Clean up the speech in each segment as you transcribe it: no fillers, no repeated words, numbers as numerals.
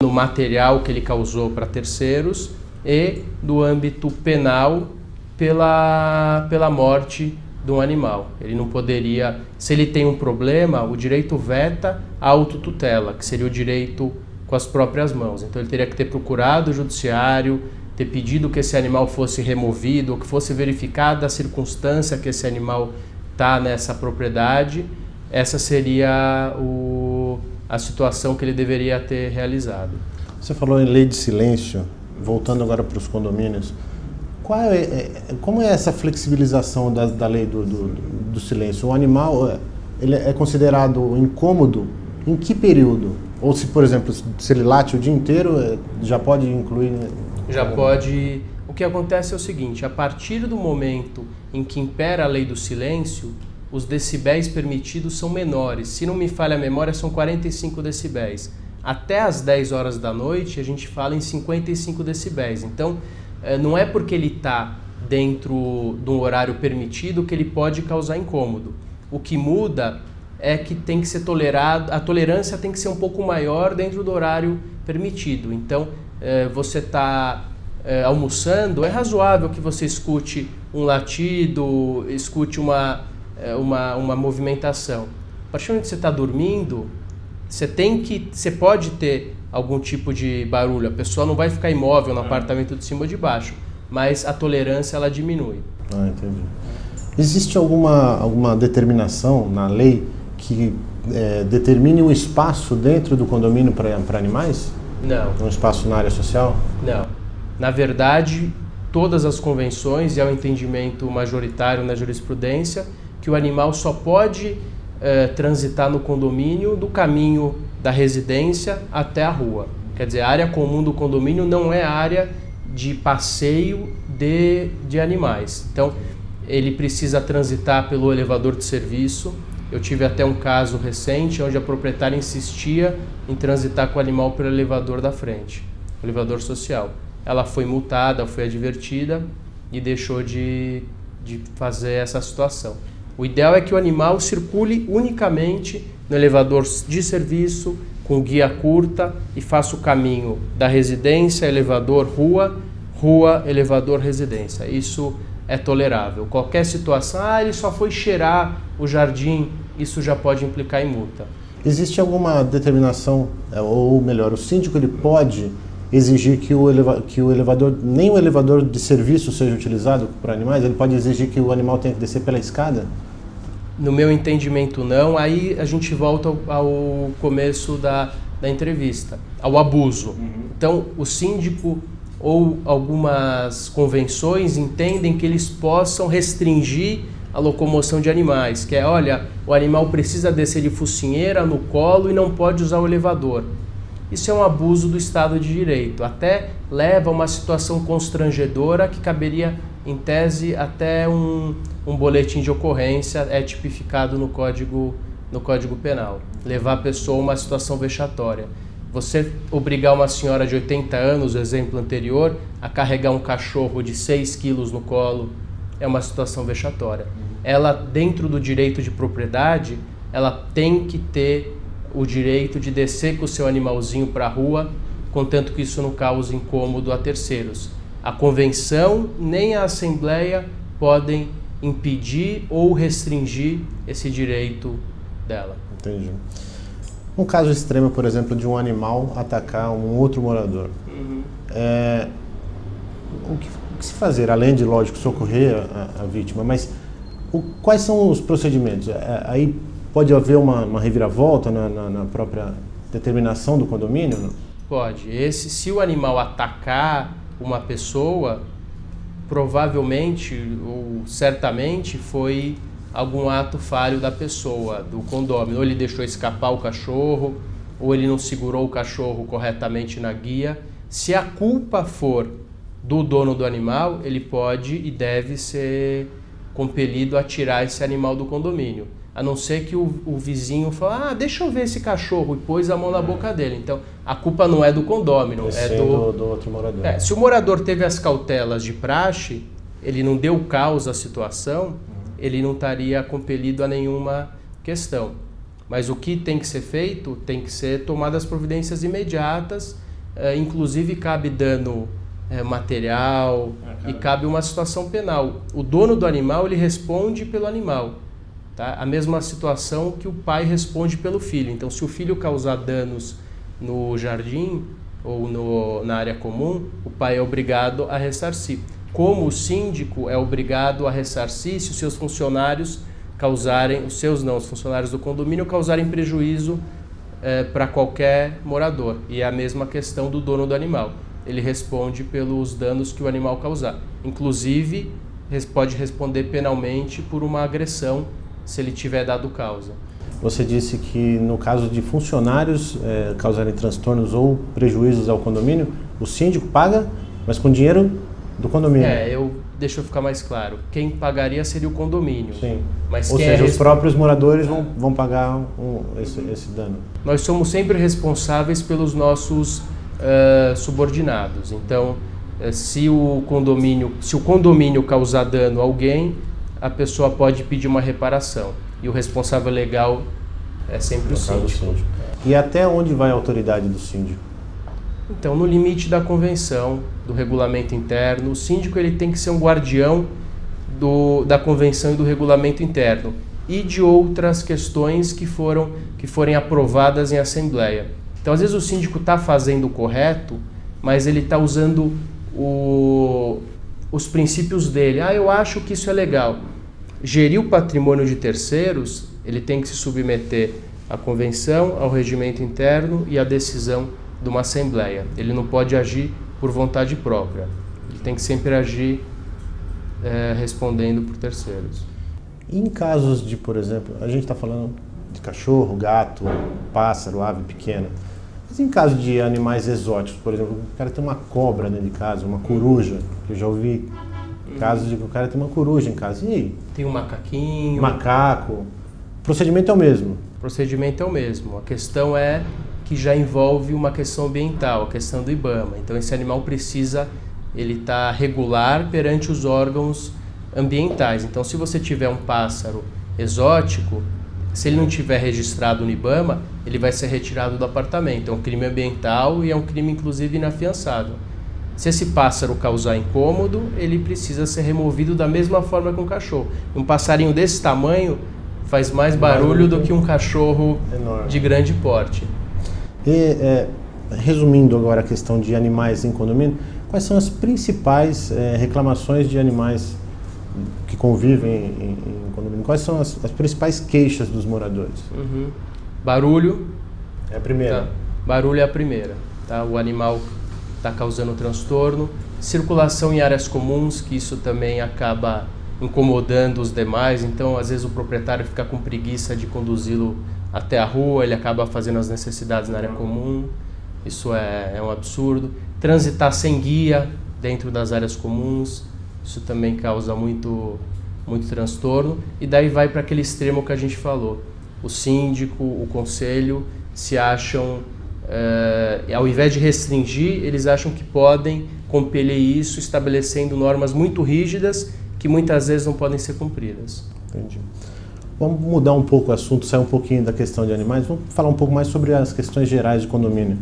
no material que ele causou para terceiros e do âmbito penal pela morte de um animal. Ele não poderia, se ele tem um problema, o direito veta a autotutela, que seria o direito com as próprias mãos. Então ele teria que ter procurado o judiciário, ter pedido que esse animal fosse removido, ou que fosse verificada a circunstância que esse animal está nessa propriedade. Essa seria a situação que ele deveria ter realizado. Você falou em lei de silêncio, voltando agora para os condomínios. Como é essa flexibilização da lei do silêncio? O animal ele é considerado incômodo em que período? Ou se, por exemplo, se ele late o dia inteiro, já pode incluir... Já pode... O que acontece é o seguinte, a partir do momento em que impera a lei do silêncio, os decibéis permitidos são menores. Se não me falha a memória, são 45 decibéis. Até às 10 horas da noite, a gente fala em 55 decibéis. Então, não é porque ele está dentro de um horário permitido que ele pode causar incômodo. O que muda é que tem que ser tolerado, a tolerância tem que ser um pouco maior dentro do horário permitido. Então, você está almoçando, é razoável que você escute um latido, escute uma movimentação. A partir do momento que você está dormindo, você pode ter algum tipo de barulho, a pessoa não vai ficar imóvel no apartamento de cima ou de baixo, mas a tolerância ela diminui. Ah, entendi. Existe alguma determinação na lei que determine um espaço dentro do condomínio para animais? Não. Um espaço na área social? Não. Na verdade, todas as convenções, e é o entendimento majoritário na jurisprudência, que o animal só pode transitar no condomínio do caminho da residência até a rua. Quer dizer, a área comum do condomínio não é área de passeio de animais. Então, ele precisa transitar pelo elevador de serviço. Eu tive até um caso recente onde a proprietária insistia em transitar com o animal pelo elevador da frente, o elevador social. Ela foi multada, foi advertida e deixou de fazer essa situação. O ideal é que o animal circule unicamente no elevador de serviço, com guia curta, e faça o caminho da residência, elevador, rua, rua, elevador, residência. Isso é tolerável. Qualquer situação, ele só foi cheirar o jardim, isso já pode implicar em multa. Existe alguma determinação, ou melhor, o síndico ele pode exigir que o elevador, nem o elevador de serviço seja utilizado para animais? Ele pode exigir que o animal tenha que descer pela escada? No meu entendimento, não. Aí a gente volta ao começo da entrevista, ao abuso. Então, o síndico ou algumas convenções entendem que eles possam restringir a locomoção de animais, que é, olha, o animal precisa descer de focinheira no colo e não pode usar o elevador. Isso é um abuso do Estado de Direito, até leva a uma situação constrangedora que caberia, em tese, até um boletim de ocorrência, é tipificado no Código Penal. Levar a pessoa a uma situação vexatória. Você obrigar uma senhora de 80 anos, o exemplo anterior, a carregar um cachorro de 6 quilos no colo, é uma situação vexatória. Ela, dentro do direito de propriedade, ela tem que ter o direito de descer com o seu animalzinho para a rua, contanto que isso não cause incômodo a terceiros. A convenção nem a assembleia podem impedir ou restringir esse direito dela. Entendi. Um caso extremo, por exemplo, de um animal atacar um outro morador. O que se fazer, além de, lógico, socorrer a vítima, mas quais são os procedimentos? Aí pode haver uma reviravolta na própria determinação do condomínio? Não? Pode. Se o animal atacar uma pessoa, provavelmente ou certamente foi algum ato falho da pessoa, do condômino. Ou ele deixou escapar o cachorro, ou ele não segurou o cachorro corretamente na guia. Se a culpa for do dono do animal, ele pode e deve ser compelido a tirar esse animal do condomínio. A não ser que o vizinho fale, deixa eu ver esse cachorro, e pôs a mão na boca dele. Então, a culpa não é do condômino, é do outro morador. Se o morador teve as cautelas de praxe, ele não deu causa à situação, ele não estaria compelido a nenhuma questão. Mas o que tem que ser feito, tem que ser tomadas providências imediatas inclusive cabe dano material e cabe uma situação penal. O dono do animal, ele responde pelo animal. Tá? A mesma situação que o pai responde pelo filho. Então, se o filho causar danos no jardim ou na área comum, o pai é obrigado a ressarcir. Como o síndico é obrigado a ressarcir se os seus funcionários causarem, os funcionários do condomínio causarem prejuízo para qualquer morador. E é a mesma questão do dono do animal. Ele responde pelos danos que o animal causar. Inclusive, pode responder penalmente por uma agressão, se ele tiver dado causa. Você disse que no caso de funcionários causarem transtornos ou prejuízos ao condomínio, o síndico paga, mas com dinheiro do condomínio. Deixa eu ficar mais claro. Quem pagaria seria o condomínio. Sim. Mas ou seja, os próprios moradores vão pagar esse dano. Nós somos sempre responsáveis pelos nossos subordinados. Então, se o condomínio causar dano a alguém, a pessoa pode pedir uma reparação. E o responsável legal é sempre o síndico. E até onde vai a autoridade do síndico? Então, no limite da convenção, do regulamento interno, o síndico ele tem que ser um guardião da convenção e do regulamento interno e de outras questões que forem aprovadas em assembleia. Então, às vezes o síndico está fazendo o correto, mas ele está usando os princípios dele. Eu acho que isso é legal. Gerir o patrimônio de terceiros, ele tem que se submeter à convenção, ao regimento interno e à decisão de uma assembleia. Ele não pode agir por vontade própria. Ele tem que sempre agir respondendo por terceiros. E em casos de, por exemplo, a gente está falando de cachorro, gato, pássaro, ave pequena. Mas em caso de animais exóticos, por exemplo, o cara tem uma cobra dentro de casa, uma coruja, que eu já ouvi casos de que o cara tem uma coruja em casa. E aí? Tem um macaquinho. Macaco. O procedimento é o mesmo? O procedimento é o mesmo. A questão é que já envolve uma questão ambiental, a questão do IBAMA. Então esse animal ele está regular perante os órgãos ambientais. Então se você tiver um pássaro exótico, se ele não tiver registrado no IBAMA, ele vai ser retirado do apartamento. É um crime ambiental e é um crime inclusive inafiançável. Se esse pássaro causar incômodo, ele precisa ser removido da mesma forma que um cachorro. Um passarinho desse tamanho faz mais barulho do que um cachorro enorme, de grande porte. E, resumindo agora a questão de animais em condomínio, quais são as principais reclamações de animais que convivem em condomínio? Quais são as principais queixas dos moradores? Barulho. É a primeira. Tá. Barulho é a primeira. Tá? O animal está causando transtorno. Circulação em áreas comuns, que isso também acaba incomodando os demais. Então, às vezes o proprietário fica com preguiça de conduzi-lo até a rua, ele acaba fazendo as necessidades na área comum. Isso é um absurdo. Transitar sem guia dentro das áreas comuns, isso também causa muito transtorno. E daí vai para aquele extremo que a gente falou. O síndico, o conselho se acham, ao invés de restringir, eles acham que podem compelir isso estabelecendo normas muito rígidas que muitas vezes não podem ser cumpridas. Entendi. Vamos mudar um pouco o assunto, sair um pouquinho da questão de animais, vamos falar um pouco mais sobre as questões gerais de condomínio.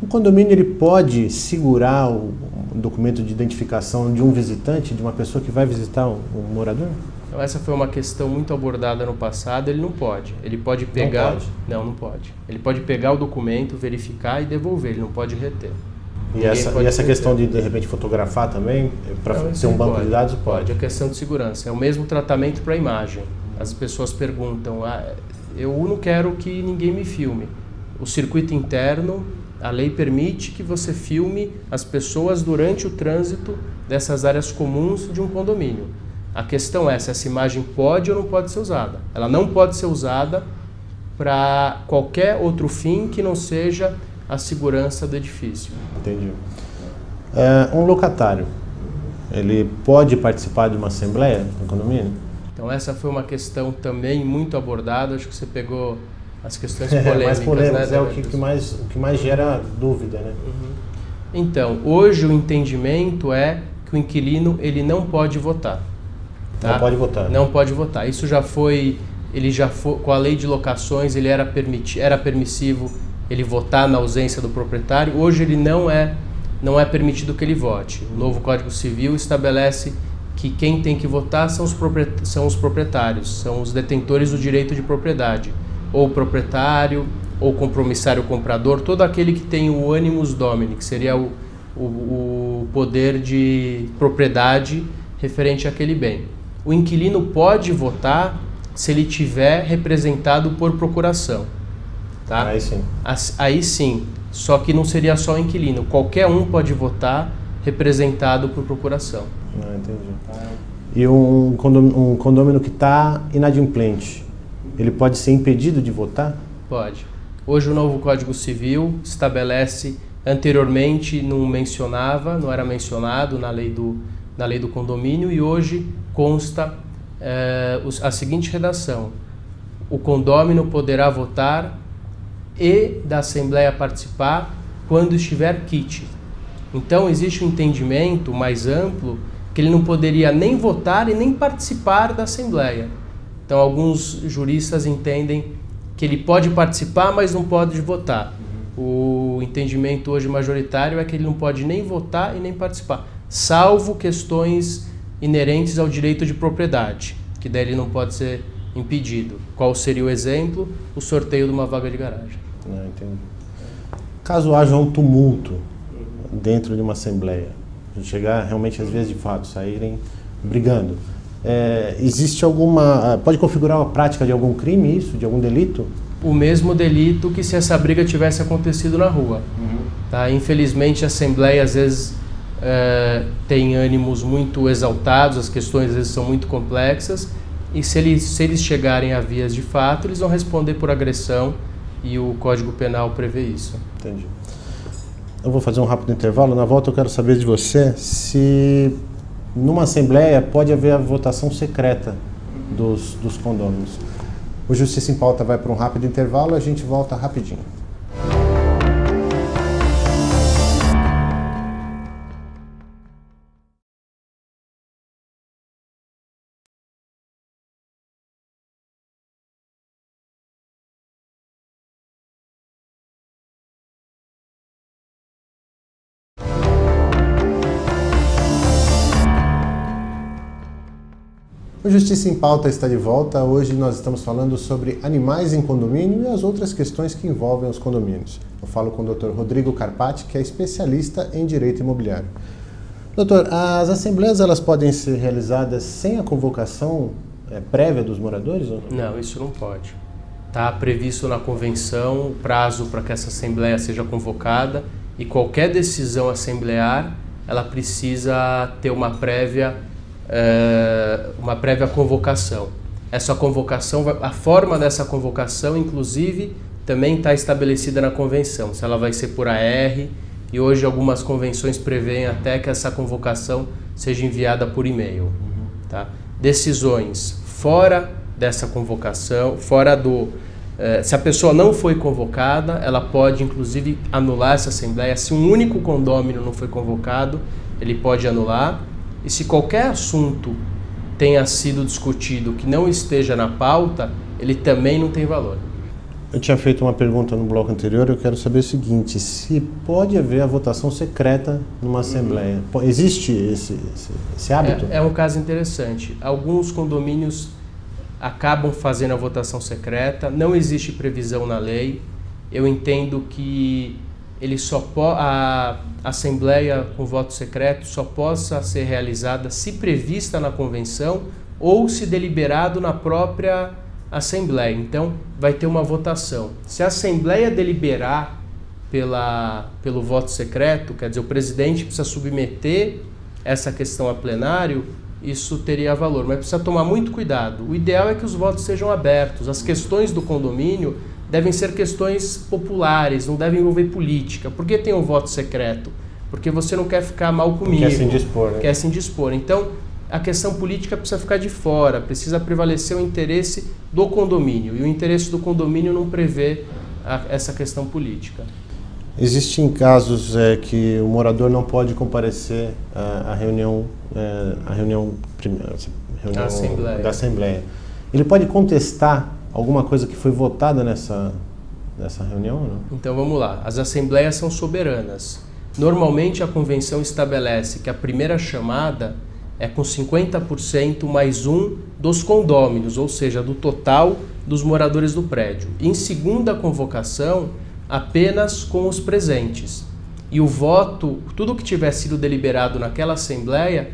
O condomínio ele pode segurar o documento de identificação de um visitante, de uma pessoa que vai visitar um morador? Então, essa foi uma questão muito abordada no passado. Ele não pode. Ele pode pegar... Não pode. Ele pode pegar o documento, verificar e devolver. Ele não pode reter. E essa questão de repente, fotografar também, para ter um banco de dados? Pode. É questão de segurança. É o mesmo tratamento para a imagem. As pessoas perguntam, eu não quero que ninguém me filme. O circuito interno, a lei permite que você filme as pessoas durante o trânsito dessas áreas comuns de um condomínio. A questão é se essa imagem pode ou não pode ser usada. Ela não pode ser usada para qualquer outro fim que não seja a segurança do edifício. Entendi. Um locatário, ele pode participar de uma assembleia no condomínio? Então essa foi uma questão também muito abordada, acho que você pegou as questões polêmicas. Mais polêmicas, né? O que mais gera dúvida, né? Então, hoje o entendimento é que o inquilino ele não pode votar. Tá? Não pode votar. Não pode votar. Isso já foi, com a lei de locações, ele era permissivo ele votar na ausência do proprietário, hoje ele não é permitido que ele vote. O novo Código Civil estabelece que quem tem que votar são os proprietários, são os detentores do direito de propriedade, ou proprietário, ou compromissário comprador, todo aquele que tem o animus domini, que seria o poder de propriedade referente àquele bem. O inquilino pode votar se ele tiver representado por procuração. Tá? Aí sim. Aí sim, só que não seria só o inquilino, qualquer um pode votar representado por procuração. Entendi. E um condômino que está inadimplente, ele pode ser impedido de votar? Pode. Hoje o novo Código Civil estabelece, anteriormente não era mencionado na lei do condomínio, e hoje consta a seguinte redação: o condômino poderá votar e da Assembleia participar quando estiver quite. Então existe um entendimento mais amplo que ele não poderia nem votar e nem participar da Assembleia. Então alguns juristas entendem que ele pode participar, mas não pode votar. O entendimento hoje majoritário é que ele não pode nem votar e nem participar, salvo questões inerentes ao direito de propriedade, que daí ele não pode ser impedido. Qual seria o exemplo? O sorteio de uma vaga de garagem. Entendi. Caso haja um tumulto dentro de uma assembleia, chegar realmente às vezes de fato, saírem brigando, existe pode configurar uma prática de algum crime isso, de algum delito? O mesmo delito que se essa briga tivesse acontecido na rua. Tá? Infelizmente a assembleia às vezes tem ânimos muito exaltados, as questões às vezes são muito complexas, e se eles chegarem a vias de fato, eles vão responder por agressão, e o Código Penal prevê isso. Entendi. Eu vou fazer um rápido intervalo. Na volta eu quero saber de você se numa assembleia pode haver a votação secreta dos condôminos. O Justiça em Pauta vai para um rápido intervalo, a gente volta rapidinho. O Justiça em Pauta está de volta. Hoje nós estamos falando sobre animais em condomínio e as outras questões que envolvem os condomínios. Eu falo com o Dr. Rodrigo Carpati, que é especialista em direito imobiliário. Doutor, as assembleias elas podem ser realizadas sem a convocação prévia dos moradores? Ou não? Não, isso não pode. Está previsto na convenção o prazo para que essa assembleia seja convocada, e qualquer decisão assemblear ela precisa ter uma prévia convocação. Essa convocação, a forma dessa convocação, inclusive, também está estabelecida na convenção, se ela vai ser por AR, e hoje algumas convenções prevêem até que essa convocação seja enviada por e-mail. Tá? Decisões fora dessa convocação, se a pessoa não foi convocada, ela pode inclusive anular essa assembleia. Se um único condômino não foi convocado, ele pode anular. E se qualquer assunto tenha sido discutido que não esteja na pauta, ele também não tem valor. Eu tinha feito uma pergunta no bloco anterior, eu quero saber o seguinte: se pode haver a votação secreta numa assembleia? Existe esse hábito? É um caso interessante. Alguns condomínios acabam fazendo a votação secreta, não existe previsão na lei. Eu entendo que a assembleia com voto secreto só possa ser realizada se prevista na convenção ou se deliberado na própria assembleia. Então vai ter uma votação. Se a assembleia deliberar pelo voto secreto, quer dizer, o presidente precisa submeter essa questão a plenário, isso teria valor, mas precisa tomar muito cuidado. O ideal é que os votos sejam abertos. As questões do condomínio devem ser questões populares, não devem envolver política. Por que tem um voto secreto? Porque você não quer ficar mal comigo. Quer se indispor, né? Quer se indispor. Então, a questão política precisa ficar de fora, precisa prevalecer o interesse do condomínio. E o interesse do condomínio não prevê essa questão política. Existem casos que o morador não pode comparecer à reunião da Assembleia. Ele pode contestar alguma coisa que foi votada nessa nessa reunião ou não? Então vamos lá, as assembleias são soberanas. Normalmente a convenção estabelece que a primeira chamada é com 50% mais um dos condôminos, ou seja, do total dos moradores do prédio. Em segunda convocação, apenas com os presentes. E o voto, tudo que tiver sido deliberado naquela assembleia,